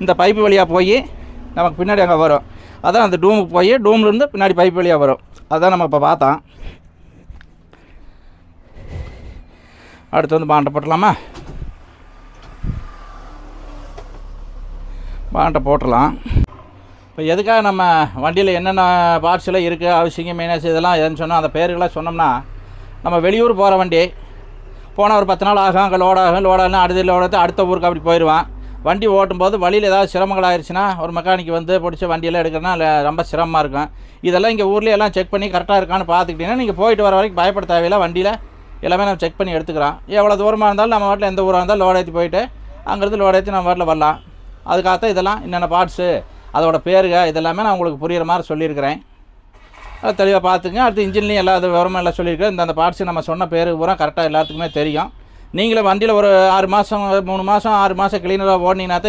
இந்த பைப்பு வழியாக போய் நமக்கு பின்னாடி அங்கே வரும். அதான் அந்த டூமுக்கு போய் டூம்லேருந்து பின்னாடி பைப்பு வழியாக வரும். அதுதான் நம்ம இப்போ பார்த்தோம். அடுத்து வந்து பாண்டை போட்டலாமா? பாண்டை போட்டலாம். இப்போ எதுக்காக நம்ம வண்டியில் என்னென்ன பார்ட்ஸ்லாம் இருக்குது, அவசியம் மெயினஸ் இதெல்லாம் எதுன்னு சொன்னால் அந்த பேருக்கெல்லாம் சொன்னோம்னா, நம்ம வெளியூர் போகிற வண்டி போனால் ஒரு 10 நாள் ஆகும். அங்கே லோடாகலாம் அடுத்த ஊருக்கு அப்படி போயிடுவான். வண்டி ஓட்டும்போது வழியில் ஏதாவது சிரமங்கள் ஆயிடுச்சுன்னா ஒரு மெக்கானிக் வந்து பிடிச்ச வண்டியெல்லாம் எடுக்கிறனா ரொம்ப சிரமமாக இருக்கும். இதெல்லாம் இங்கே ஊர்லேயே எல்லாம் செக் பண்ணி கரெக்டாக இருக்கான்னு பார்த்துக்கிட்டிங்கன்னா நீங்கள் போயிட்டு வர வரைக்கும் பயப்பட தேவையில்லை. வண்டியில் எல்லாமே நம்ம செக் பண்ணி எடுத்துக்கிறோம். எவ்வளோ தூரமாக இருந்தாலும் நம்ம வாட்டில் எந்த ஊராக இருந்தாலும் லோடு ஏற்றி போயிட்டு அங்கேருந்து லோடு ஏற்றி நம்ம வாட்டில் வரலாம். அதுக்காகத்தான் இதெல்லாம் என்னென்ன பார்ட்ஸு அதோட பேருங்க இதெல்லாமே நான் உங்களுக்கு புரிகிற மாதிரி சொல்லியிருக்கிறேன். அது தெளிவாக பார்த்துங்க. அடுத்து இன்ஜின்லேயும் எல்லா விவரமும் எல்லாம் சொல்லியிருக்கேன். இந்த பார்ட்ஸு நம்ம சொன்ன பேரு பூரா கரெக்டாக எல்லாத்துக்குமே தெரியும். நீங்களும் வண்டியில் ஒரு 6 மாதம் 3 மாதம் 6 மாதம் கிளீனராக ஓடினீங்கன்னா